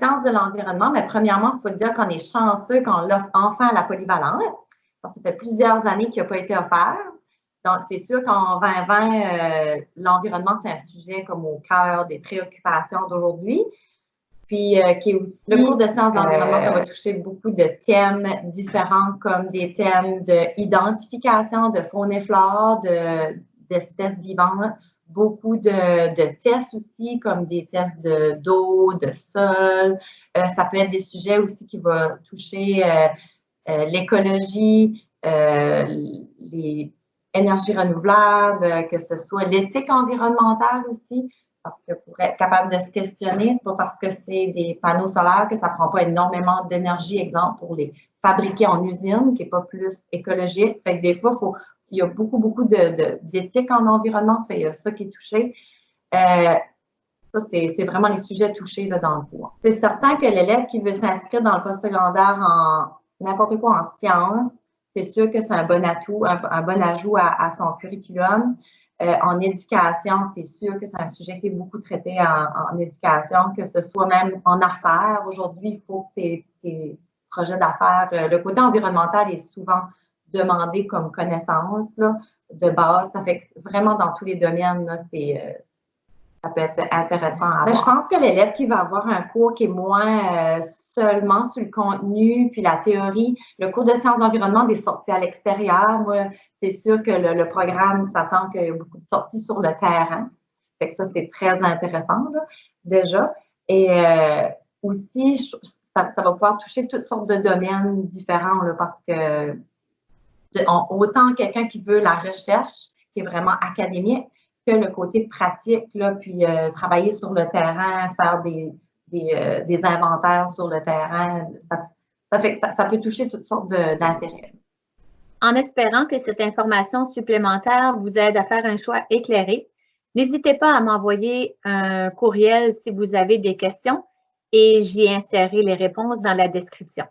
sciences de l'environnement, mais premièrement, il faut dire qu'on est chanceux qu'on l'offre enfin à la polyvalente, parce que ça fait plusieurs années qu'il n'a pas été offert. Donc, c'est sûr qu'en 2020, l'environnement, c'est un sujet comme au cœur des préoccupations d'aujourd'hui. Puis, qui est aussi, le cours de sciences de l'environnement, ça va toucher beaucoup de thèmes différents, comme des thèmes d'identification de faune et flore, d'espèces vivantes, beaucoup de tests aussi, comme des tests d'eau, de sol. Ça peut être des sujets aussi qui vont toucher l'écologie, les énergies renouvelables, que ce soit l'éthique environnementale aussi. Parce que pour être capable de se questionner, c'est pas parce que c'est des panneaux solaires que ça prend pas énormément d'énergie, exemple, pour les fabriquer en usine, qui est pas plus écologique. Fait que des fois, il y a beaucoup d'éthique en environnement, ça fait, il y a ça qui est touché. Ça, c'est vraiment les sujets touchés là, dans le cours. C'est certain que l'élève qui veut s'inscrire dans le postsecondaire en n'importe quoi en sciences, c'est sûr que c'est un bon atout, un bon ajout à son curriculum. En éducation, c'est sûr que c'est un sujet qui est beaucoup traité en éducation, que ce soit même en affaires. Aujourd'hui, il faut que tes projets d'affaires, le côté environnemental est souvent demandé comme connaissance là, de base. Ça fait que vraiment dans tous les domaines, là, ça peut être intéressant à avoir. Je pense que l'élève qui va avoir un cours qui est moins seulement sur le contenu puis la théorie, le cours de sciences d'environnement, des sorties à l'extérieur, moi, c'est sûr que le programme s'attend qu'il y ait beaucoup de sorties sur le terrain. Fait que ça, c'est très intéressant là, déjà. Et aussi, ça va pouvoir toucher toutes sortes de domaines différents là, parce que autant quelqu'un qui veut la recherche, qui est vraiment académique, que le côté pratique, là, puis travailler sur le terrain, faire des inventaires sur le terrain, ça peut toucher toutes sortes d'intérêts. En espérant que cette information supplémentaire vous aide à faire un choix éclairé, n'hésitez pas à m'envoyer un courriel si vous avez des questions et j'y insérerai les réponses dans la description.